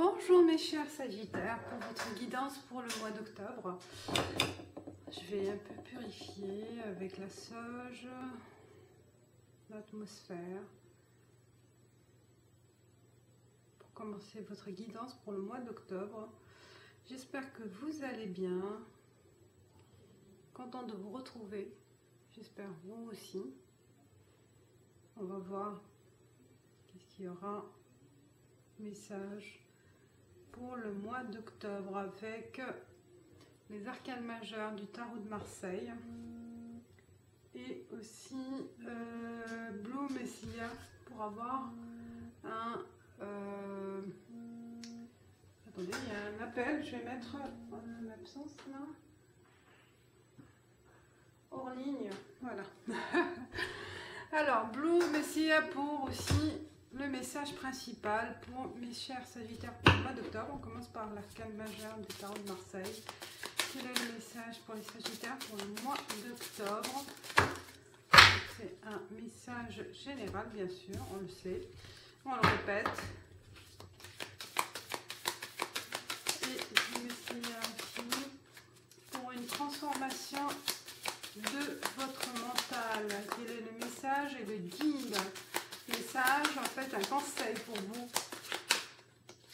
Bonjour mes chers Sagittaires, pour votre guidance pour le mois d'octobre. Je vais un peu purifier avec la sauge l'atmosphère pour commencer votre guidance pour le mois d'octobre. J'espère que vous allez bien, content de vous retrouver, j'espère vous aussi. On va voir qu'est-ce qu'il y aura, message pour le mois d'octobre avec les arcanes majeurs du tarot de Marseille et aussi Blue Messiah pour avoir un attendez, il y a un appel, je vais mettre en absence là hors ligne, voilà. Alors Blue Messiah pour aussi le message principal pour mes chers Sagittaires pour le mois d'octobre. On commence par l'arcane majeur du tarot de Marseille. Quel est le message pour les Sagittaires pour le mois d'octobre? C'est un message général, bien sûr, on le sait, on le répète. Et le message aussi pour une transformation de votre mental. Quel est le message et le guide? Message, en fait, un conseil pour vous.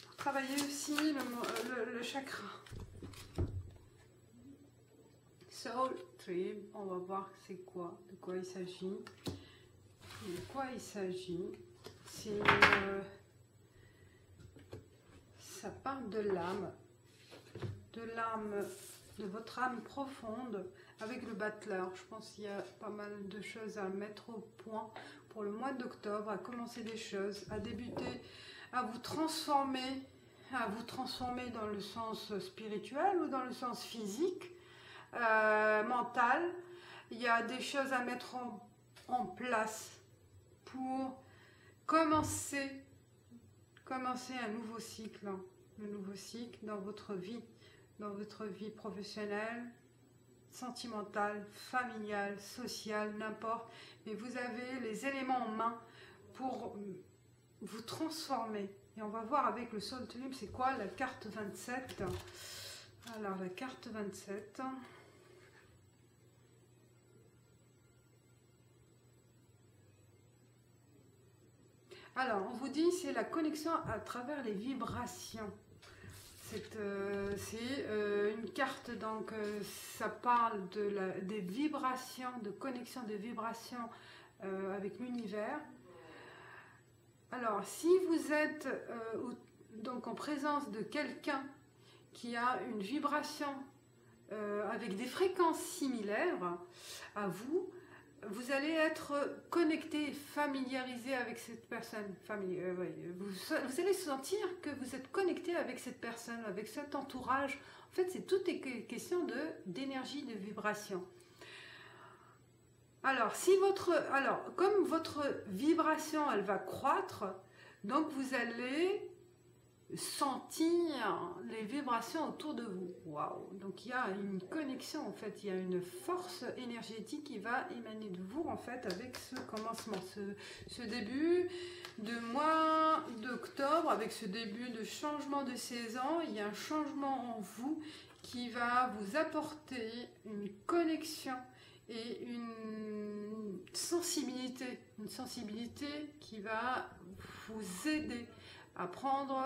Pour travailler aussi le chakra. Soul Tree, on va voir c'est quoi, de quoi il s'agit. De quoi il s'agit. C'est ça parle de l'âme, de votre âme profonde avec le battleur. Je pense qu'il y a pas mal de choses à mettre au point pour le mois d'octobre, à commencer des choses, à débuter, à vous transformer dans le sens spirituel ou dans le sens physique, mental. Il y a des choses à mettre en place pour commencer un nouveau cycle, dans votre vie professionnelle, sentimentale, familiale, sociale, n'importe. Mais vous avez les éléments en main pour vous transformer. Et on va voir avec le Soul Tree, c'est quoi la carte 27. Alors la carte 27. Alors on vous dit c'est la connexion à travers les vibrations. C'est une carte, donc ça parle des vibrations, de connexion des vibrations avec l'univers. Alors, si vous êtes donc en présence de quelqu'un qui a une vibration avec des fréquences similaires à vous, vous allez être connecté, familiarisé avec cette personne. Vous allez sentir que vous êtes connecté avec cette personne, avec cet entourage. En fait, tout est question d'énergie, de vibration. Alors, comme votre vibration, elle va croître, donc vous allez sentir les vibrations autour de vous. Waouh! Donc il y a une connexion, en fait, il y a une force énergétique qui va émaner de vous, en fait, avec ce commencement, ce début de mois d'octobre, avec ce début de changement de saison. Il y a un changement en vous qui va vous apporter une connexion et une sensibilité qui va vous aider à prendre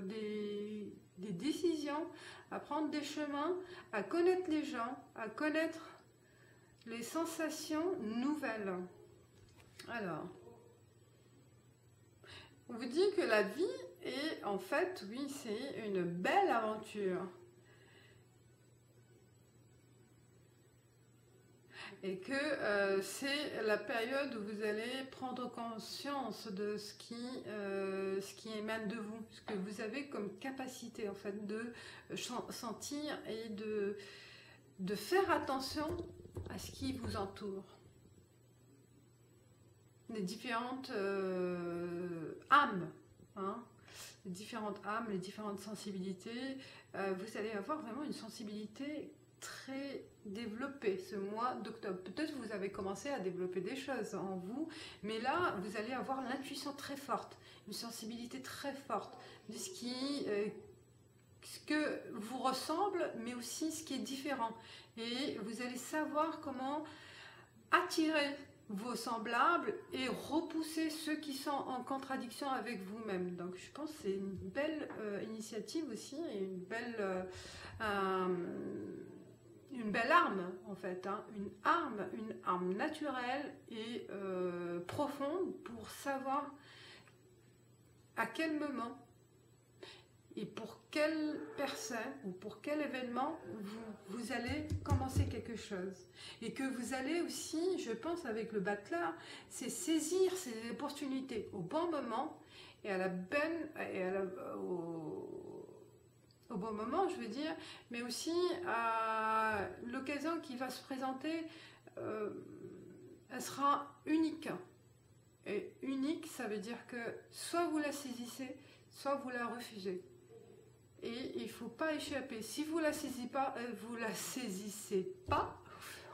des décisions, à prendre des chemins, à connaître les gens, à connaître les sensations nouvelles. Alors, on vous dit que la vie est, en fait, oui, c'est une belle aventure. Et que c'est la période où vous allez prendre conscience de ce qui émane de vous, ce que vous avez comme capacité, en fait, de sentir et de faire attention à ce qui vous entoure. Les différentes âmes, hein, les différentes sensibilités, vous allez avoir vraiment une sensibilité très développé ce mois d'octobre. Peut-être vous avez commencé à développer des choses en vous, mais là, vous allez avoir l'intuition très forte. une sensibilité très forte de ce que vous ressemble, mais aussi ce qui est différent. Et vous allez savoir comment attirer vos semblables et repousser ceux qui sont en contradiction avec vous-même. Donc je pense que c'est une belle initiative aussi, et une belle arme en fait, hein. Une arme naturelle et profonde pour savoir à quel moment et pour quelle personne ou pour quel événement vous allez commencer quelque chose. Et que vous allez aussi, je pense avec le battleur, c'est saisir ces opportunités au bon moment et au bon moment, je veux dire, mais aussi à l'occasion qui va se présenter, elle sera unique. Et unique, ça veut dire que soit vous la saisissez, soit vous la refusez. Et il ne faut pas échapper. Si vous ne la saisissez pas,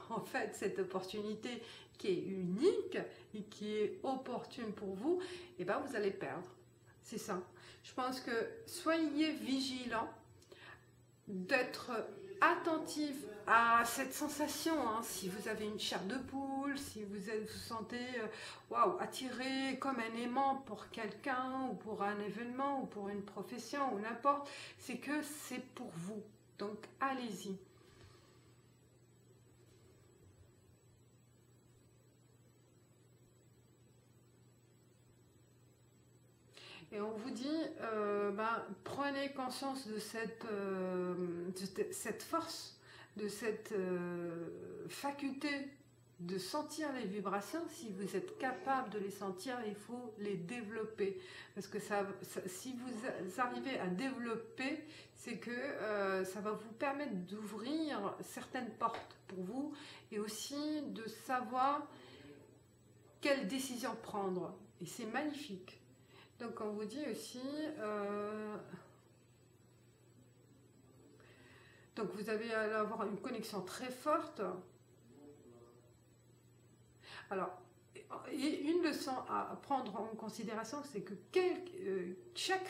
en fait, cette opportunité qui est unique et qui est opportune pour vous, et ben vous allez perdre. C'est ça. Je pense que soyez vigilants, d'être attentif à cette sensation, hein. Si vous avez une chair de poule, si vous sentez attiré comme un aimant pour quelqu'un ou pour un événement ou pour une profession ou n'importe, c'est que c'est pour vous. Donc allez-y. Et on vous dit, prenez conscience de cette force, de cette faculté de sentir les vibrations. Si vous êtes capable de les sentir, il faut les développer. Parce que si vous arrivez à développer, c'est que ça va vous permettre d'ouvrir certaines portes pour vous et aussi de savoir quelle décision prendre. Et c'est magnifique. Donc on vous dit aussi, donc vous allez avoir une connexion très forte. Alors, et une leçon à prendre en considération, c'est que chaque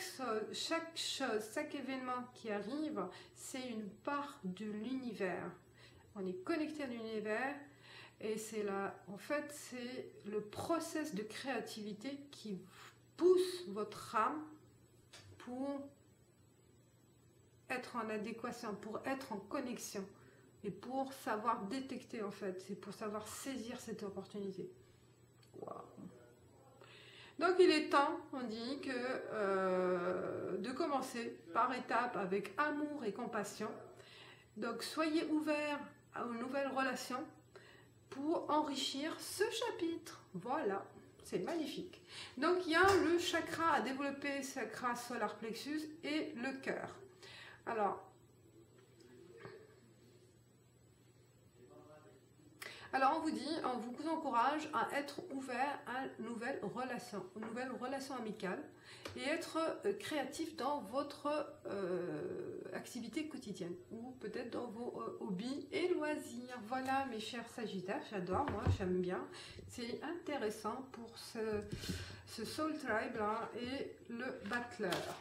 événement qui arrive, c'est une part de l'univers. On est connecté à l'univers. Et c'est là, en fait, c'est le process de créativité qui pousse votre âme pour être en adéquation, pour être en connexion et pour savoir détecter, en fait, c'est pour savoir saisir cette opportunité. Wow. Donc il est temps, on dit, de commencer par étapes avec amour et compassion. Donc soyez ouverts aux nouvelles relations pour enrichir ce chapitre. Voilà. C'est magnifique. Donc, il y a le chakra à développer, chakra solar plexus et le cœur. Alors, on vous dit, on vous encourage à être ouvert à une nouvelle relation amicale et être créatif dans votre activité quotidienne ou peut-être dans vos hobbies et loisirs. Voilà mes chers Sagittaires, j'adore, moi j'aime bien. C'est intéressant pour ce Soul Tribe là et le battleur.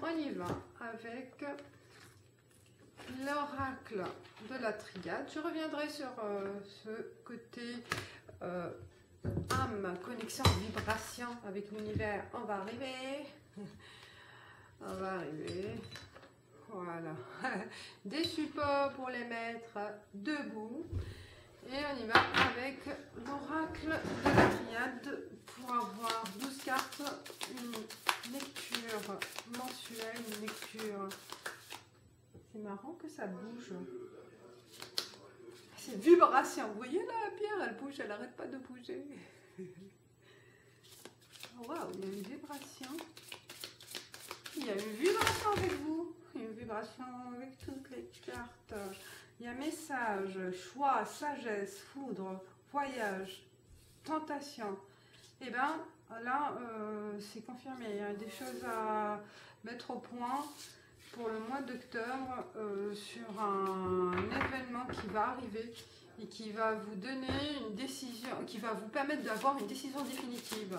On y va avec l'oracle de la triade. Je reviendrai sur ce côté âme, connexion, vibration avec l'univers. On va arriver. On va arriver. Voilà. Des supports pour les mettre debout. Et on y va avec l'oracle de la triade pour avoir 12 cartes, une lecture mensuelle, une lecture. C'est marrant que ça bouge. C'est vibration. Vous voyez là, la pierre, elle bouge, elle n'arrête pas de bouger. Waouh, il y a une vibration. Il y a une vibration avec vous. Une vibration avec toutes les cartes. Il y a message, choix, sagesse, foudre, voyage, tentation. Et bien là, c'est confirmé. Il y a des choses à mettre au point pour le mois d'octobre sur un événement qui va arriver et qui va vous donner une décision, qui va vous permettre d'avoir une décision définitive.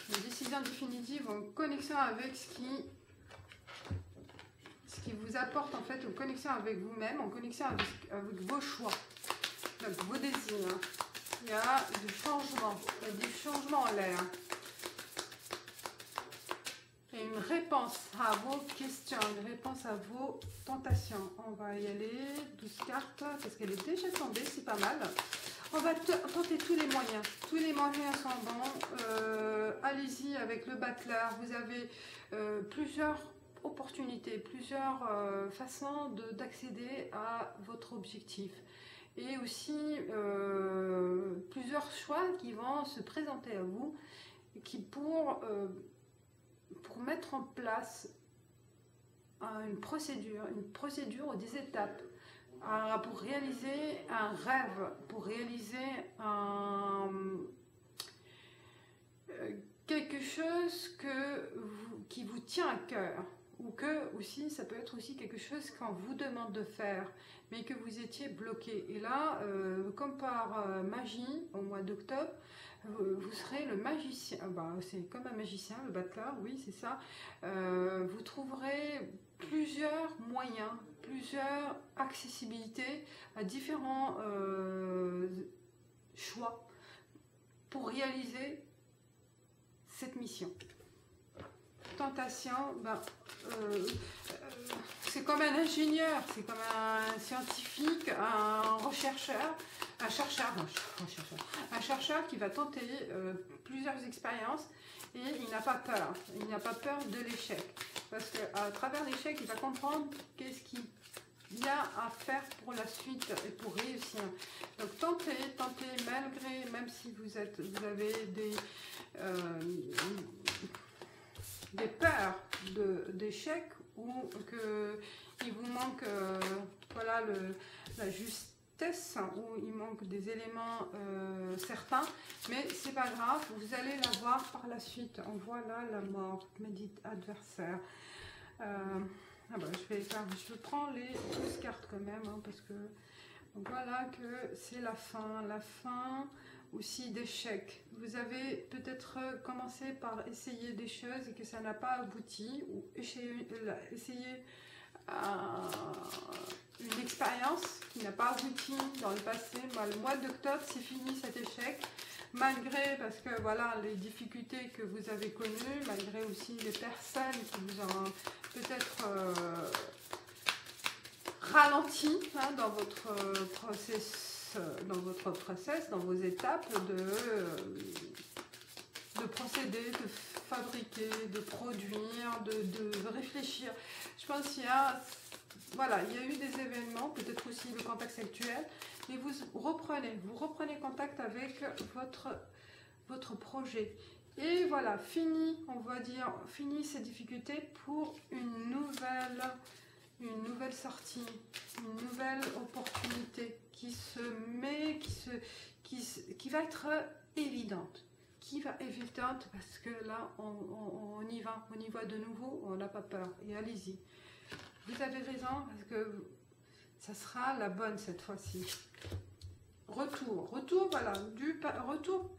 Une décision définitive en connexion avec ce qui vous apporte en fait, en connexion avec vous-même, en connexion avec vos choix, donc vos désirs. Il y a du changement, il y a du changement en l'air. Et une réponse à vos questions, une réponse à vos tentations. On va y aller, 12 cartes, parce qu'elle est déjà tombée, c'est pas mal. On va tenter tous les moyens. Tous les moyens sont bons. Allez-y avec le battleur. Vous avez plusieurs opportunités, plusieurs façons d'accéder à votre objectif. Et aussi plusieurs choix qui vont se présenter à vous, qui pour mettre en place une procédure ou des étapes pour réaliser un rêve, pour réaliser quelque chose qui vous tient à cœur, ou que aussi ça peut être aussi quelque chose qu'on vous demande de faire mais que vous étiez bloqué. Et là comme par magie au mois d'octobre, vous serez le magicien. C'est comme un magicien, le battleur, oui c'est ça. Vous trouverez plusieurs moyens, plusieurs accessibilités à différents choix pour réaliser cette mission. Tentation, c'est comme un ingénieur, c'est comme un scientifique, un chercheur qui va tenter plusieurs expériences et il n'a pas peur. Il n'a pas peur de l'échec. Parce qu'à travers l'échec, il va comprendre qu'est-ce qu'il y a à faire pour la suite et pour réussir. Donc tentez, même si vous avez des peurs d'échec ou qu'il vous manque voilà, la justesse, ou il manque des éléments certains, mais c'est pas grave, vous allez la voir par la suite. On voit là la mort, médite adversaire. Je prends les 12 cartes quand même, hein, parce que voilà que c'est la fin aussi d'échecs. Vous avez peut-être commencé par essayer des choses et que ça n'a pas abouti, ou essayer une expérience qui n'a pas abouti dans le passé. Le mois d'octobre, c'est fini cet échec, malgré, parce que voilà, les difficultés que vous avez connues, malgré aussi les personnes qui vous ont peut-être ralenti dans votre process, dans vos étapes de procéder, de fabriquer, de produire, de réfléchir. Je pense qu'il y a eu des événements, peut-être aussi le contexte actuel, mais vous reprenez contact avec votre projet. Et voilà, on va dire, fini ces difficultés pour une nouvelle sortie, une nouvelle opportunité qui va être évidente. Parce que là, on y va de nouveau, on n'a pas peur. Et allez-y. Vous avez raison, parce que ça sera la bonne cette fois-ci. Retour, voilà, retour.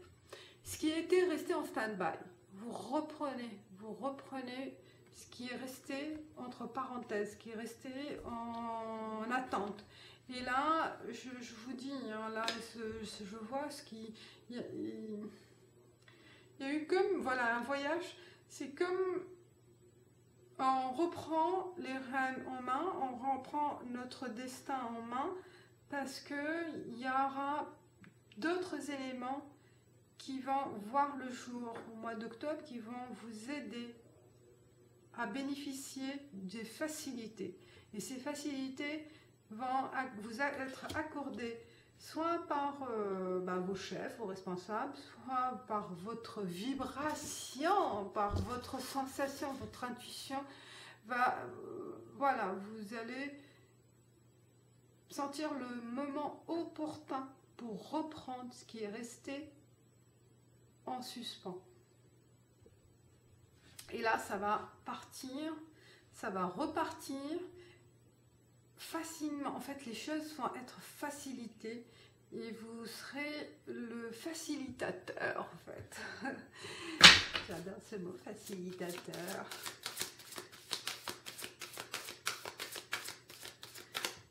Ce qui était resté en stand-by, vous reprenez ce qui est resté entre parenthèses, qui est resté en attente. Et là, je vous dis, hein, là, je vois ce qui... Il y a eu comme, voilà, un voyage, c'est comme on reprend les rênes en main, on reprend notre destin en main, parce qu'il y aura d'autres éléments qui vont voir le jour au mois d'octobre, qui vont vous aider à bénéficier des facilités. Et ces facilités vont vous être accordées soit par vos chefs, vos responsables, soit par votre vibration, par votre sensation, votre intuition. Voilà, vous allez sentir le moment opportun pour reprendre ce qui est resté en suspens. Et là, ça va partir, ça va repartir facilement. En fait, les choses vont être facilitées et vous serez le facilitateur, en fait. J'adore ce mot, facilitateur.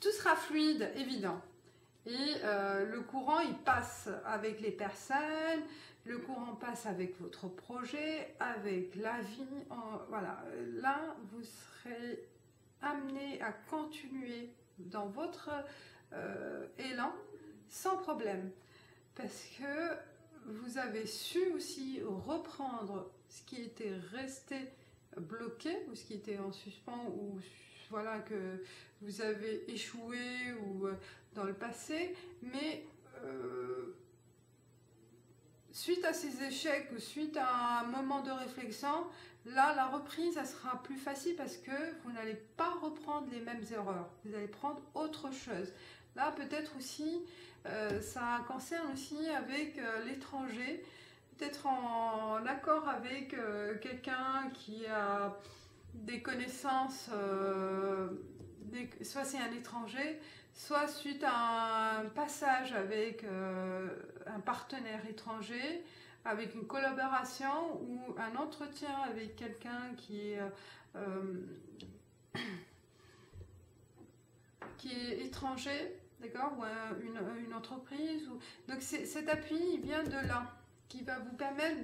Tout sera fluide, évident. Et le courant, il passe avec les personnes, le courant passe avec votre projet, avec la vie. Voilà, là, vous serez amené à continuer dans votre élan sans problème. Parce que vous avez su aussi reprendre ce qui était resté bloqué ou ce qui était en suspens ou voilà que vous avez échoué ou dans le passé, mais suite à ces échecs ou suite à un moment de réflexion, là la reprise elle sera plus facile parce que vous n'allez pas reprendre les mêmes erreurs, vous allez prendre autre chose. Là peut-être aussi ça concerne aussi avec l'étranger, peut-être en accord avec quelqu'un qui a des connaissances, soit c'est un étranger, soit suite à un passage avec un partenaire étranger, avec une collaboration ou un entretien avec quelqu'un qui est étranger, d'accord, ou une entreprise. Donc cet appui il vient de là, qui va vous permettre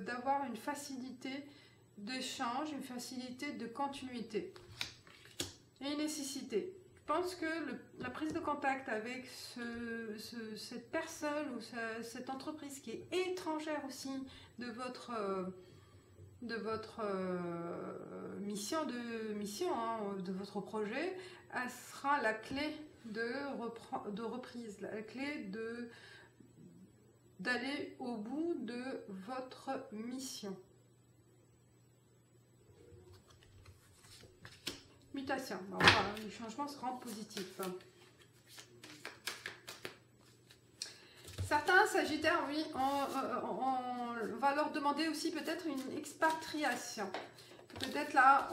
d'avoir une facilité d'échange, une facilité de continuité et une nécessité. Je pense que la prise de contact avec cette personne ou cette entreprise qui est étrangère aussi de votre mission, hein, de votre projet, elle sera la clé de reprise, la clé d'aller au bout de votre mission. Mutation. Voilà, les changements seront positifs. Certains sagittaires, oui, on va leur demander aussi peut-être une expatriation. Peut-être là,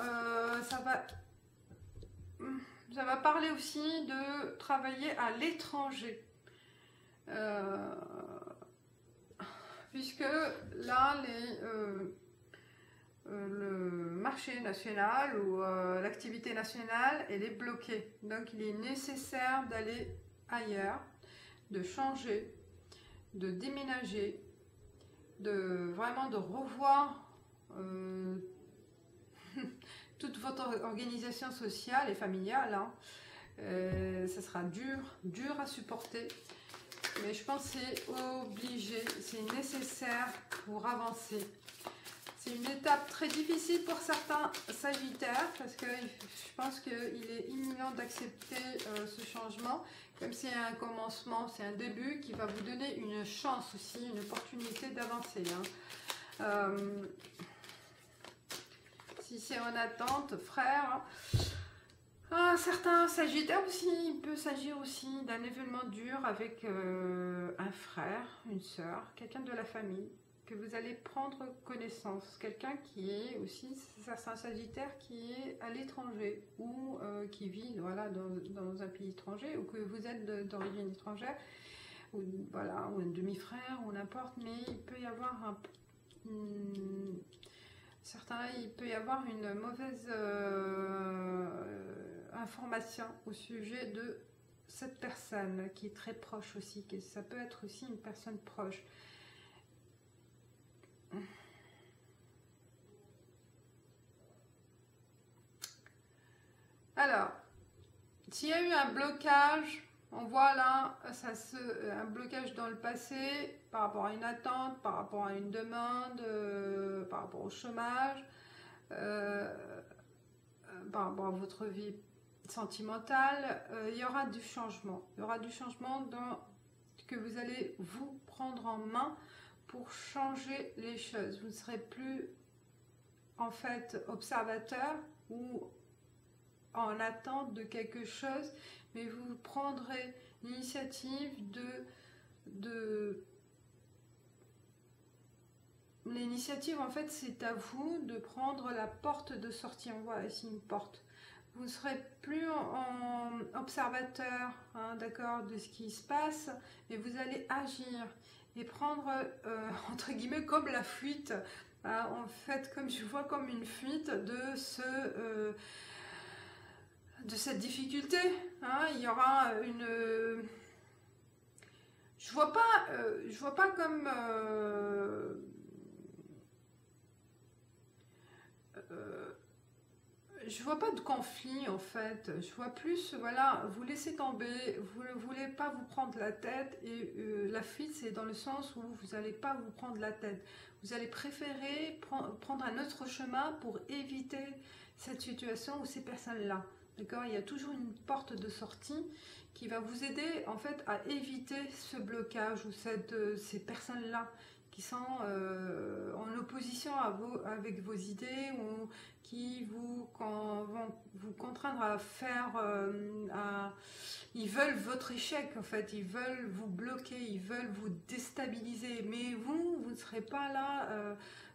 ça va parler aussi de travailler à l'étranger. Puisque là, le marché national ou l'activité nationale, elle est bloquée. Donc, il est nécessaire d'aller ailleurs, de changer, de déménager, vraiment de revoir toute votre organisation sociale et familiale. Hein. Ça sera dur à supporter. Mais je pense que c'est obligé, c'est nécessaire pour avancer. C'est une étape très difficile pour certains sagittaires parce que je pense qu'il est imminent d'accepter ce changement. Comme c'est un commencement, c'est un début qui va vous donner une chance aussi, une opportunité d'avancer. Hein. Si c'est en attente, frère, certains sagittaires aussi, il peut s'agir aussi d'un événement dur avec un frère, une sœur, quelqu'un de la famille, que vous allez prendre connaissance. Quelqu'un qui est aussi, c'est un sagittaire qui est à l'étranger ou qui vit voilà, dans un pays étranger ou que vous êtes d'origine étrangère, ou, voilà, ou un demi-frère ou n'importe, mais il peut y avoir il peut y avoir une mauvaise information au sujet de cette personne qui est très proche aussi, que ça peut être aussi une personne proche. Alors, s'il y a eu un blocage, on voit là un blocage dans le passé par rapport à une attente, par rapport à une demande, par rapport au chômage, par rapport à votre vie sentimentale, il y aura du changement. Il y aura du changement que vous allez vous prendre en main pour changer les choses. Vous ne serez plus en fait observateur ou en attente de quelque chose, mais vous prendrez l'initiative L'initiative, en fait, c'est à vous de prendre la porte de sortie. On voit ici une porte. Vous ne serez plus en observateur, hein, d'accord, de ce qui se passe, mais vous allez agir et prendre, entre guillemets, comme la fuite, En fait, comme je vois comme une fuite de cette difficulté. Hein. Il y aura une... je vois pas comme... je vois pas de conflit en fait, je vois plus, voilà, vous laissez tomber, vous ne voulez pas vous prendre la tête et la fuite c'est dans le sens où vous n'allez pas vous prendre la tête, vous allez préférer prendre un autre chemin pour éviter cette situation ou ces personnes-là, d'accord? Il y a toujours une porte de sortie qui va vous aider en fait à éviter ce blocage ou ces personnes-là qui sont en opposition avec vos idées ou qui vont vous contraindre à faire, ils veulent votre échec en fait, ils veulent vous bloquer, ils veulent vous déstabiliser, mais vous ne serez pas là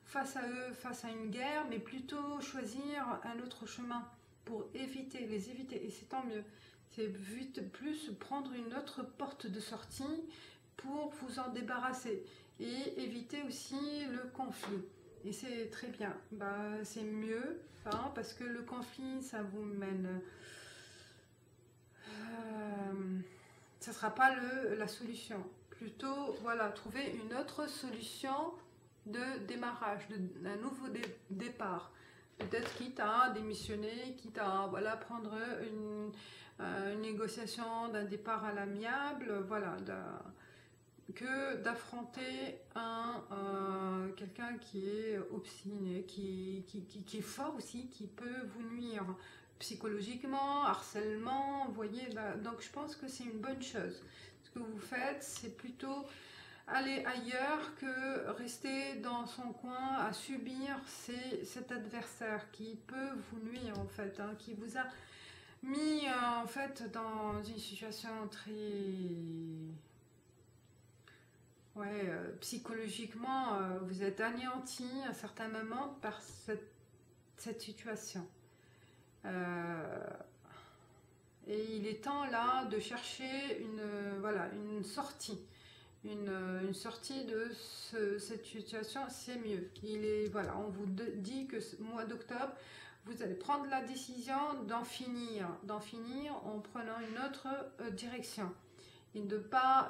face à eux, face à une guerre, mais plutôt choisir un autre chemin pour les éviter, et c'est tant mieux. C'est vite plus prendre une autre porte de sortie pour vous en débarrasser et éviter aussi le conflit. Et c'est très bien, c'est mieux, hein, parce que le conflit, ça vous mène... ça ne sera pas la solution. Plutôt, voilà, trouver une autre solution de démarrage, d'un nouveau départ. Peut-être quitte à démissionner, quitte à voilà, prendre une négociation d'un départ à l'amiable, voilà, que d'affronter quelqu'un qui est obstiné, qui est fort aussi, qui peut vous nuire psychologiquement, harcèlement, vous voyez, donc je pense que c'est une bonne chose. Ce que vous faites, c'est plutôt aller ailleurs que rester dans son coin à subir cet adversaire qui peut vous nuire en fait, hein, qui vous a mis en fait dans une situation très... ouais, psychologiquement, vous êtes anéanti à un certain moment par cette situation. Et il est temps là de chercher voilà, une sortie. Une sortie de cette situation, c'est mieux. Voilà, on vous dit que ce mois d'octobre, vous allez prendre la décision d'en finir en prenant une autre direction et de pas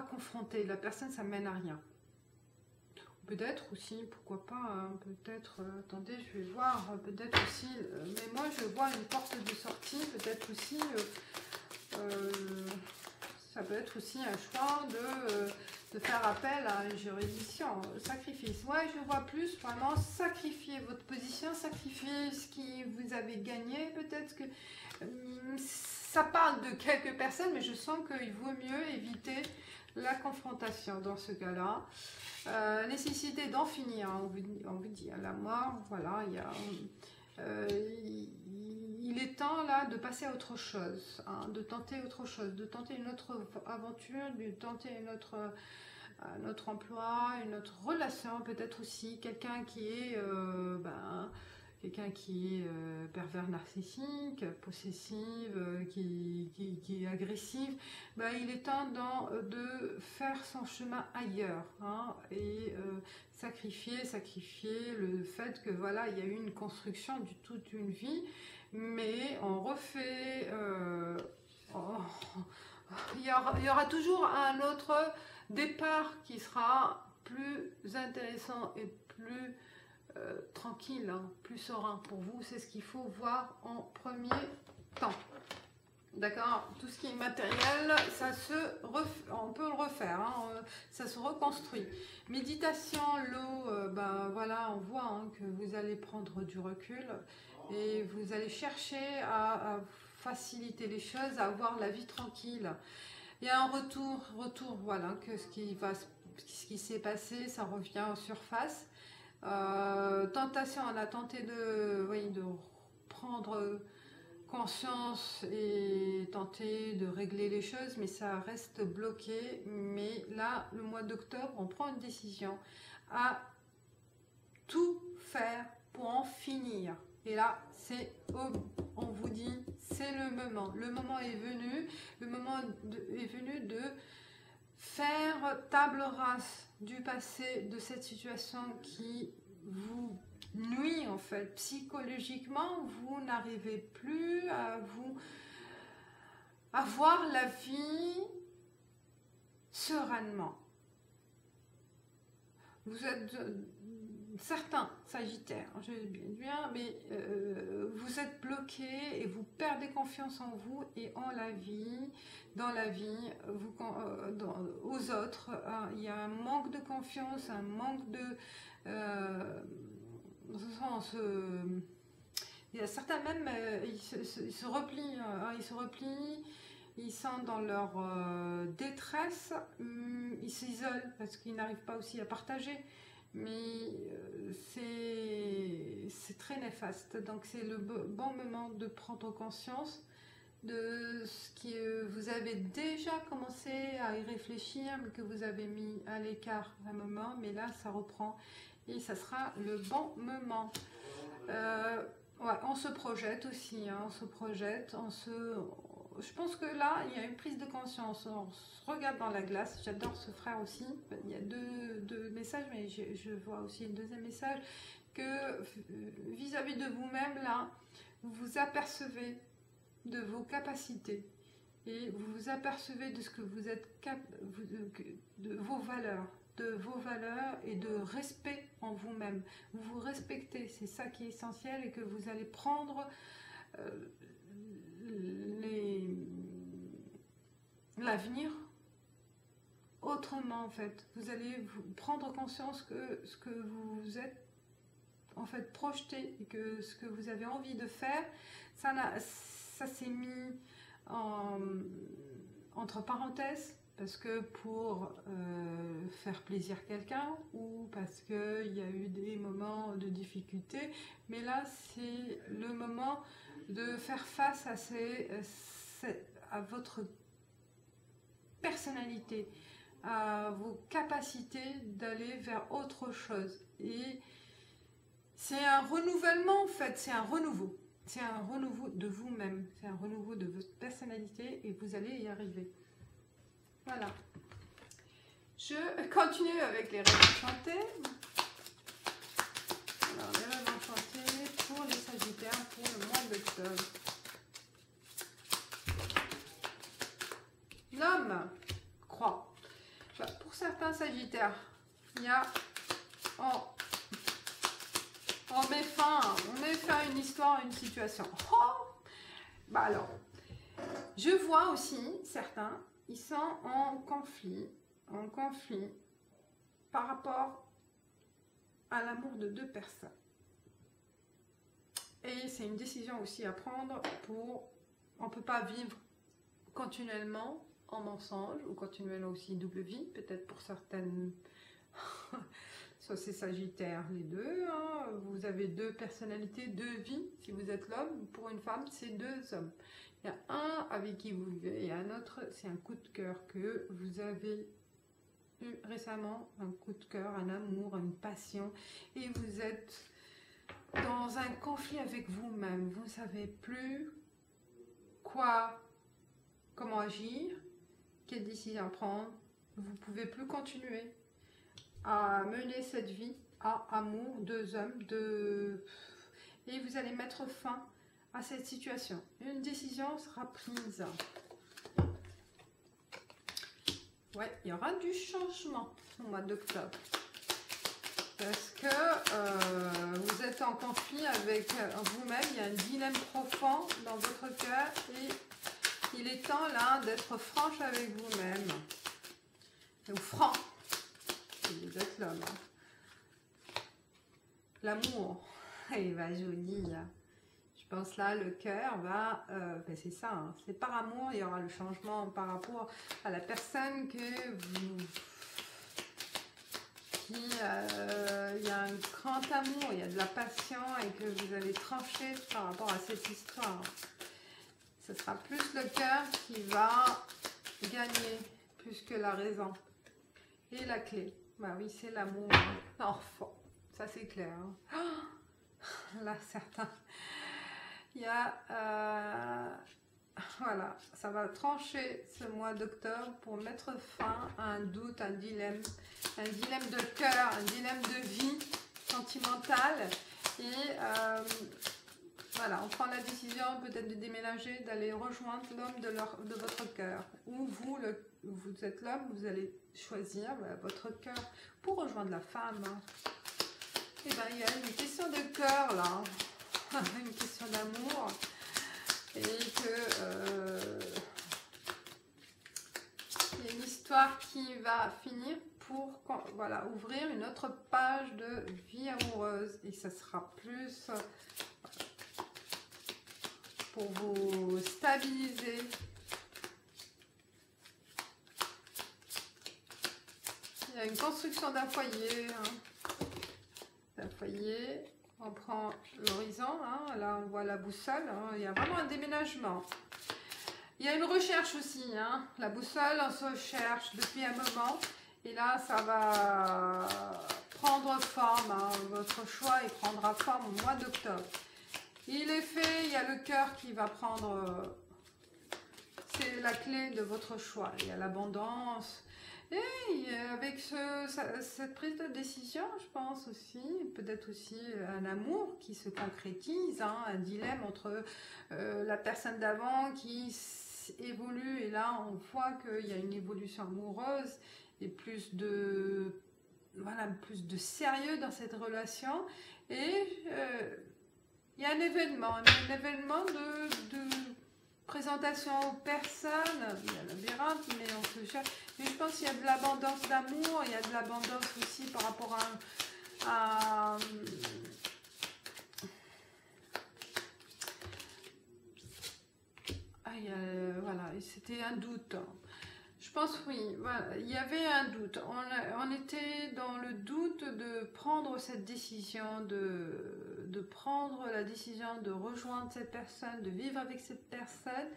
confronter la personne, ça mène à rien. Peut-être aussi, pourquoi pas, hein, peut-être, attendez, je vais voir, peut-être aussi, mais moi je vois une porte de sortie, peut-être aussi, ça peut être aussi un choix de faire appel à une juridiction, sacrifice. Ouais, je vois plus vraiment sacrifier votre position, sacrifier ce que vous avez gagné, peut-être que ça parle de quelques personnes, mais je sens qu'il vaut mieux éviter la confrontation dans ce cas-là. Nécessité d'en finir, on vous dit à la mort, voilà, il est temps là de passer à autre chose, hein, de tenter autre chose, de tenter une autre aventure, de tenter un autre emploi, une autre relation, peut-être aussi quelqu'un qui est pervers narcissique, possessive, qui est agressive, il est temps de faire son chemin ailleurs, hein, et sacrifier le fait que voilà, il y a eu une construction de toute une vie, mais on refait, il y aura toujours un autre départ qui sera plus intéressant et plus tranquille, hein, plus serein pour vous. C'est ce qu'il faut voir en premier temps. D'accord? Tout ce qui est matériel, on peut le refaire, hein, ça se reconstruit. Méditation, l'eau, voilà, on voit, hein, que vous allez prendre du recul et vous allez chercher à faciliter les choses, à avoir la vie tranquille. Il y a un retour, voilà, que ce qui s'est passé, ça revient en surface. Tentation, on a tenté de prendre conscience et tenter de régler les choses, mais ça reste bloqué. Mais là, le mois d'octobre, on prend une décision à tout faire pour en finir. Et là, on vous dit, c'est le moment. Le moment est venu. Le moment est venu de faire table rase du passé, de cette situation qui vous nuit en fait psychologiquement. Vous n'arrivez plus à voir la vie sereinement. Vous êtes certains Sagittaires, je vais bien, mais vous êtes bloqué et vous perdez confiance en vous et en la vie, dans la vie, aux autres. Il y a un manque de confiance, un manque de il y a certains même, ils se replient, ils sont dans leur détresse, ils s'isolent parce qu'ils n'arrivent pas aussi à partager. Mais c'est très néfaste. Donc c'est le bon moment de prendre conscience de ce que vous avez déjà commencé à y réfléchir, mais que vous avez mis à l'écart un moment, mais là ça reprend et ça sera le bon moment. Ouais, on se projette aussi, hein, on se projette, je pense que là, il y a une prise de conscience. On se regarde dans la glace. J'adore ce frère aussi. Il y a deux messages, mais je vois aussi le deuxième message, que vis-à-vis de vous-même, là, vous vous apercevez de vos capacités et vous vous apercevez de ce que vous êtes de vos valeurs et de respect en vous-même. Vous vous respectez, c'est ça qui est essentiel, et que vous allez prendre l'avenir autrement en fait. Vous allez prendre conscience que ce que vous êtes en fait projeté et que ce que vous avez envie de faire, ça s'est mis entre parenthèses, parce que pour faire plaisir à quelqu'un ou parce qu'il y a eu des moments de difficulté, mais là c'est le moment de faire face à votre personnalité, à vos capacités d'aller vers autre chose. Et c'est un renouvellement en fait, c'est un renouveau. C'est un renouveau de vous-même, c'est un renouveau de votre personnalité et vous allez y arriver. Voilà. Je continue avec les rêves enchantés. Alors, les rêves enchantés pour les Sagittaires pour le mois d'octobre. L'homme croit. Pour certains Sagittaires, il y a on met fin à une histoire, à une situation. Oh, bah alors, je vois aussi certains, ils sont en conflit par rapport à l'amour de deux personnes. Et c'est une décision aussi à prendre on ne peut pas vivre continuellement en mensonge ou continuellement aussi double vie, peut-être pour certaines, soit c'est Sagittaire les deux, hein. Vous avez deux personnalités, deux vies, si vous êtes l'homme, pour une femme c'est deux hommes. Il y a un avec qui vous vivez et un autre, c'est un coup de cœur que vous avez eu récemment, un coup de cœur, un amour, une passion, et vous êtes dans un conflit avec vous-même. Vous ne savez plus comment agir, quelle décision prendre. Vous ne pouvez plus continuer à mener cette vie à amour, deux hommes, et vous allez mettre fin à cette situation. Une décision sera prise. Ouais, il y aura du changement au mois d'octobre. Parce que vous êtes en conflit avec vous-même, il y a un dilemme profond dans votre cœur et il est temps là d'être franche avec vous-même. Ou franc, si vous êtes l'homme. L'amour, il va joli. Je pense là, le cœur va, c'est ça, hein, c'est par amour, il y aura le changement par rapport à la personne que vous... il y a un grand amour, il y a de la passion et que vous allez trancher par rapport à cette histoire. Ce sera plus le cœur qui va gagner plus que la raison. Et la clé, bah oui, c'est l'amour. Enfant, ça c'est clair. Hein. Là, certains. Il y a voilà, ça va trancher ce mois d'octobre pour mettre fin à un doute, un dilemme de cœur, un dilemme de vie sentimentale. Et voilà, on prend la décision peut-être de déménager, d'aller rejoindre l'homme de votre cœur. Ou vous êtes l'homme, vous allez choisir votre cœur pour rejoindre la femme. Et bien, il y a une question de cœur là, une question d'amour. Et que il y a une histoire qui va finir pour voilà, ouvrir une autre page de vie amoureuse. Et ça sera plus pour vous stabiliser. Il y a une construction d'un foyer. D'un foyer. On prend l'horizon. Là, on voit la boussole. Il y a vraiment un déménagement. Il y a une recherche aussi. La boussole, on se cherche depuis un moment. Et là, ça va prendre forme. Votre choix, il prendra forme au mois d'octobre. Il est fait, il y a le cœur qui va prendre, c'est la clé de votre choix. Il y a l'abondance. Et avec cette prise de décision, je pense aussi, peut-être aussi un amour qui se concrétise, un dilemme entre la personne d'avant qui évolue. Et là, on voit qu'il y a une évolution amoureuse et plus de sérieux dans cette relation. Et il y a un événement de présentation aux personnes. Il y a le labyrinthe, mais on se cherche. Mais je pense qu'il y a de l'abondance d'amour, il y a de l'abondance aussi par rapport à voilà, c'était un doute. Je pense, oui, voilà, il y avait un doute. On était dans le doute de prendre cette décision, de prendre la décision de rejoindre cette personne, de vivre avec cette personne,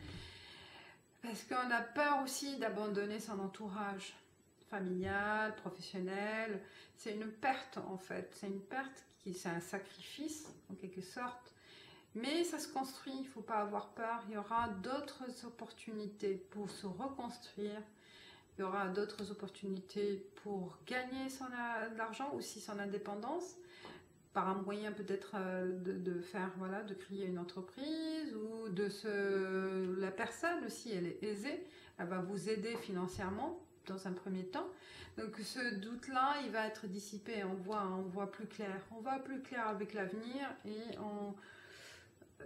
parce qu'on a peur aussi d'abandonner son entourage familial, professionnel. C'est une perte en fait, c'est une perte c'est un sacrifice en quelque sorte. Mais ça se construit, il ne faut pas avoir peur. Il y aura d'autres opportunités pour se reconstruire. Il y aura d'autres opportunités pour gagner de l'argent, aussi son indépendance, par un moyen peut-être de faire, voilà, de créer une entreprise, ou la personne aussi, elle est aisée, elle va vous aider financièrement dans un premier temps. Donc ce doute-là, il va être dissipé, on voit plus clair. On voit plus clair avec l'avenir et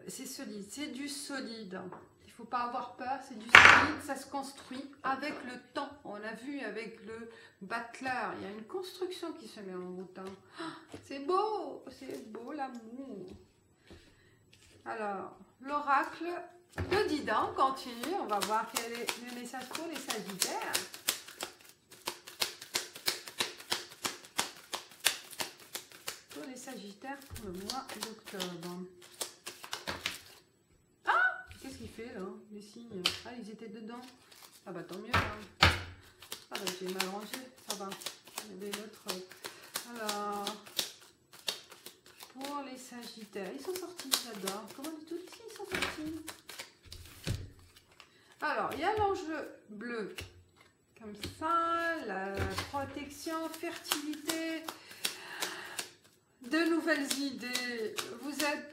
c'est solide, c'est du solide. Il ne faut pas avoir peur, c'est du solide, ça se construit avec le temps. On a vu avec le battleur, il y a une construction qui se met en route. C'est beau l'amour. Alors, l'oracle de Didan continue. On va voir quel est le message pour les Sagittaires. Pour les Sagittaires pour le mois d'octobre. Qu'est-ce qu'il fait là, les signes? Ah, ils étaient dedans. Ah bah tant mieux. Ah bah j'ai mal rangé, ça va. Il y avait l'autre. Alors, pour les Sagittaires, ils sont sortis, j'adore. Comment les tout petits, ils sont sortis. Alors, il y a l'ange bleu. Comme ça, la protection, fertilité, de nouvelles idées. Vous êtes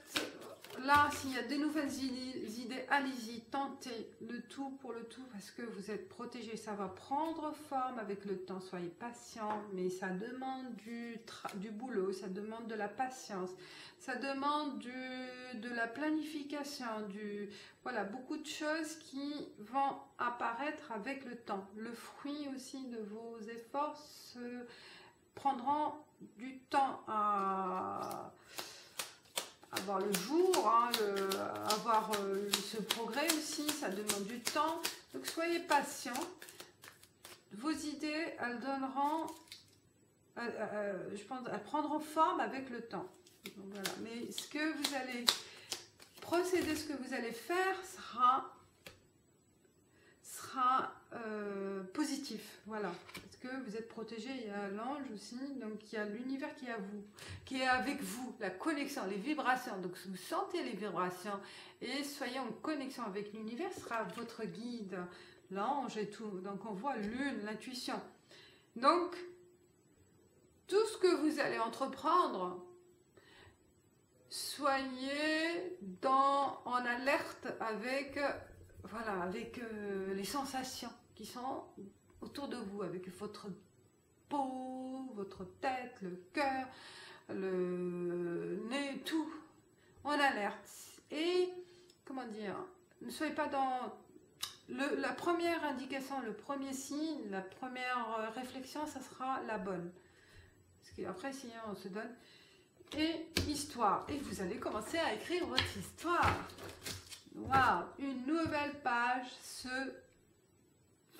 là, s'il y a de nouvelles idées, allez-y, tentez le tout pour le tout parce que vous êtes protégé. Ça va prendre forme avec le temps. Soyez patient, mais ça demande du boulot, ça demande de la patience, ça demande de la planification, voilà, beaucoup de choses qui vont apparaître avec le temps. Le fruit aussi de vos efforts prendront du temps à avoir le jour, avoir ce progrès aussi, ça demande du temps. Donc soyez patient. Vos idées, elles donneront, je pense, elles prendront forme avec le temps. Donc, voilà. Mais ce que vous allez procéder, ce que vous allez faire sera positif. Voilà. Parce que vous êtes protégé. Il y a l'ange aussi, donc il y a l'univers qui est à vous, qui est avec vous, la connexion, les vibrations. Donc vous sentez les vibrations et soyez en connexion avec l'univers, sera votre guide, l'ange et tout. Donc on voit lune, l'intuition. Donc tout ce que vous allez entreprendre, soyez en alerte avec, voilà, avec les sensations qui sont autour de vous, avec votre peau, votre tête, le cœur, le nez, tout en alerte. Et comment dire, ne soyez pas dans la première indication, le premier signe, la première réflexion, ça sera la bonne. Parce qu'après, si on se donne. Et histoire. Et vous allez commencer à écrire votre histoire. Waouh! Une nouvelle page se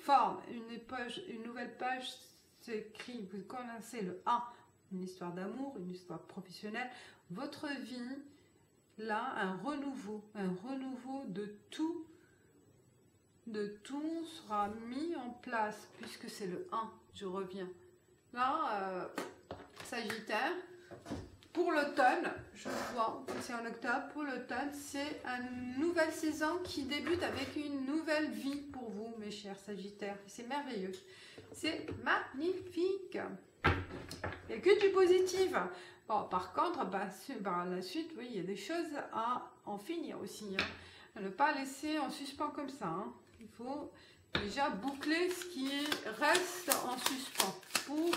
forme. Une nouvelle page s'écrit. Vous commencez le 1. Une histoire d'amour, une histoire professionnelle. Votre vie, là, un renouveau de tout. De tout sera mis en place. Puisque c'est le 1. Je reviens. Là, Sagittaire. Pour l'automne, je vois, c'est en octobre, pour l'automne, c'est une nouvelle saison qui débute avec une nouvelle vie pour vous, mes chers Sagittaires. C'est merveilleux. C'est magnifique. Il n'y a que du positif. Bon, par contre, par la suite, oui, il y a des choses à en finir aussi. Hein. À ne pas laisser en suspens comme ça. Hein. Il faut déjà boucler ce qui reste en suspens pour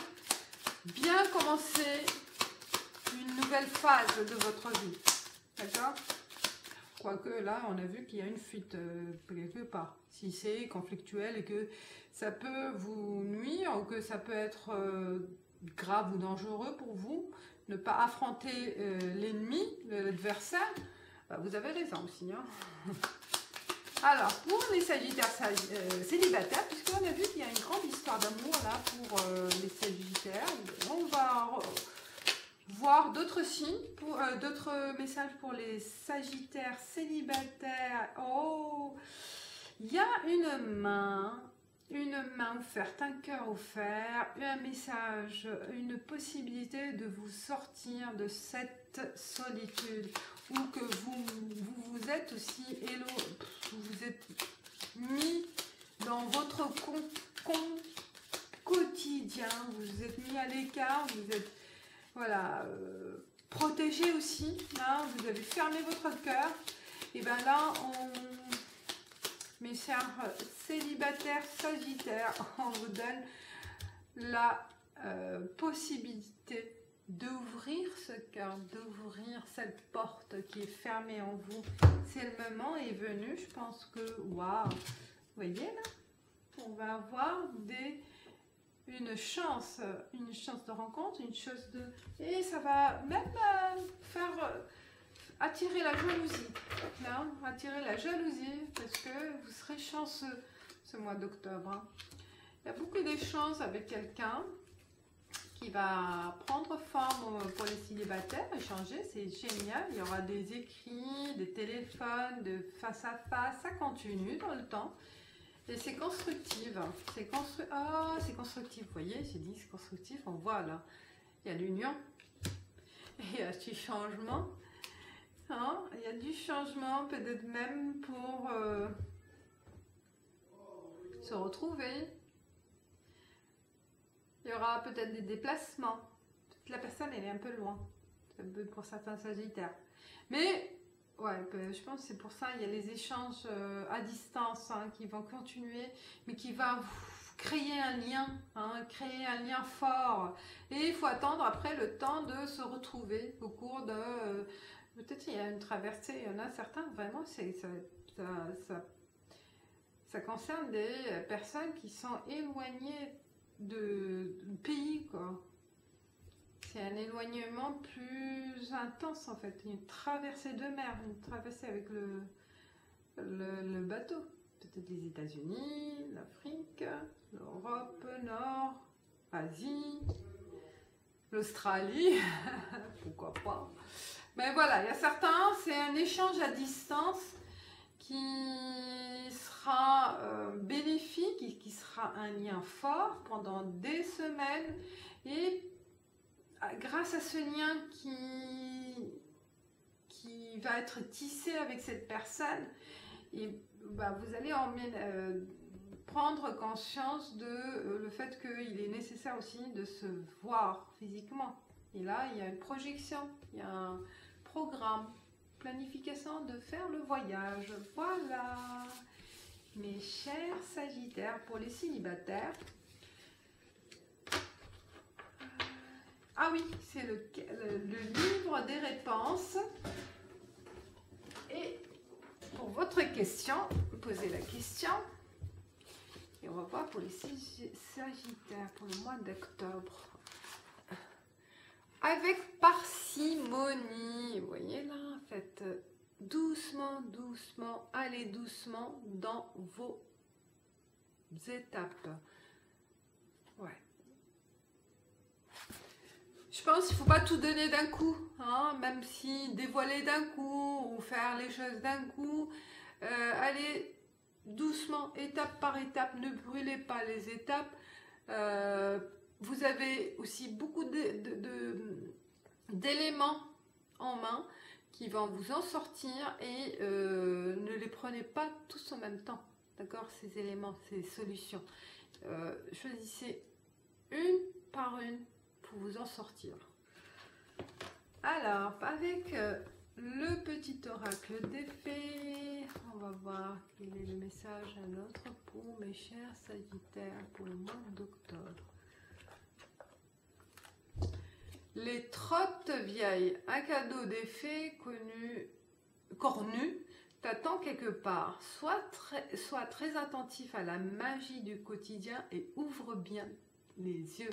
bien commencer une nouvelle phase de votre vie, d'accord? Quoique là, on a vu qu'il y a une fuite quelque part. Si c'est conflictuel et que ça peut vous nuire ou que ça peut être grave ou dangereux pour vous, ne pas affronter l'ennemi, l'adversaire, bah, vous avez raison aussi. Hein. Alors, pour les Sagittaires célibataires, puisqu'on a vu qu'il y a une grande histoire d'amour là pour les Sagittaires, on va voir d'autres signes, d'autres messages pour les Sagittaires célibataires. Oh, il y a une main offerte, un cœur offert, un message, une possibilité de vous sortir de cette solitude ou que vous êtes aussi vous êtes mis dans votre quotidien, vous êtes mis à l'écart, vous êtes voilà, protégé aussi, là, vous avez fermé votre cœur, et bien là, mes chers célibataires Sagittaires, on vous donne la possibilité d'ouvrir ce cœur, d'ouvrir cette porte qui est fermée en vous. C'est le moment est venu, je pense que, waouh, vous voyez là, on va avoir une chance de rencontre, une chose de... Et ça va même faire attirer la jalousie. Là, attirer la jalousie parce que vous serez chanceux ce mois d'octobre. Hein. Il y a beaucoup d'échanges avec quelqu'un qui va prendre forme pour les célibataires, échanger, c'est génial. Il y aura des écrits, des téléphones, de face à face, ça continue dans le temps. Et c'est constructif, c'est constructif, vous voyez, j'ai dit c'est constructif, on voit là, il y a l'union, il y a du changement, hein, il y a du changement peut-être même pour se retrouver, il y aura peut-être des déplacements, la personne elle est un peu loin, pour certains Sagittaires, mais... Ouais, je pense que c'est pour ça il y a les échanges à distance hein, qui vont continuer, mais qui va créer un lien, hein, créer un lien fort. Et il faut attendre après le temps de se retrouver au cours de... peut-être il y a une traversée, il y en a certains, vraiment, ça concerne des personnes qui sont éloignées du pays, quoi. C'est un éloignement plus intense en fait, une traversée de mer, une traversée avec le bateau. Peut-être les États-Unis, l'Afrique, l'Europe, Nord, Asie, l'Australie, pourquoi pas. Mais voilà, il y a certains, c'est un échange à distance qui sera bénéfique et qui sera un lien fort pendant des semaines. Et grâce à ce lien qui va être tissé avec cette personne, et vous allez prendre conscience de le fait qu'il est nécessaire aussi de se voir physiquement. Et là, il y a une projection, il y a un programme, planification de faire le voyage. Voilà, mes chers Sagittaires, pour les célibataires. Ah oui, c'est le livre des réponses. Et pour votre question, posez la question. Et on va voir pour les Sagittaires pour le mois d'octobre. Avec parcimonie, vous voyez là, faites doucement, doucement, allez doucement dans vos étapes. Ouais. Je pense qu'il ne faut pas tout donner d'un coup, hein, même si dévoiler d'un coup ou faire les choses d'un coup, allez doucement, étape par étape, ne brûlez pas les étapes. Vous avez aussi beaucoup d'éléments en main qui vont vous en sortir et ne les prenez pas tous en même temps, d'accord, ces éléments, ces solutions. Choisissez une par une pour vous en sortir. Alors, avec le petit oracle des fées, on va voir quel est le message à notre pour mes chers Sagittaires pour le mois d'octobre. Les trottes vieilles, un cadeau des fées cornu t'attend quelque part. Sois très attentif à la magie du quotidien et ouvre bien les yeux.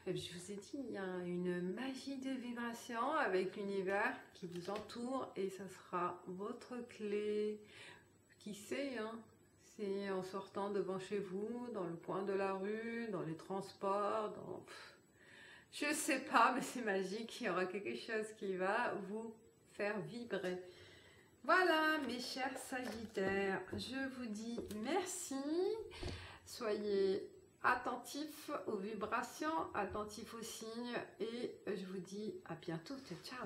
Et je vous ai dit, il y a une magie de vibration avec l'univers qui vous entoure et ça sera votre clé. Qui sait, hein? C'est en sortant devant chez vous, dans le coin de la rue, dans les transports, dans... Je sais pas, mais c'est magique, il y aura quelque chose qui va vous faire vibrer. Voilà, mes chers Sagittaires, je vous dis merci. Soyez attentifs aux vibrations, attentifs aux signes et je vous dis à bientôt. Ciao, ciao.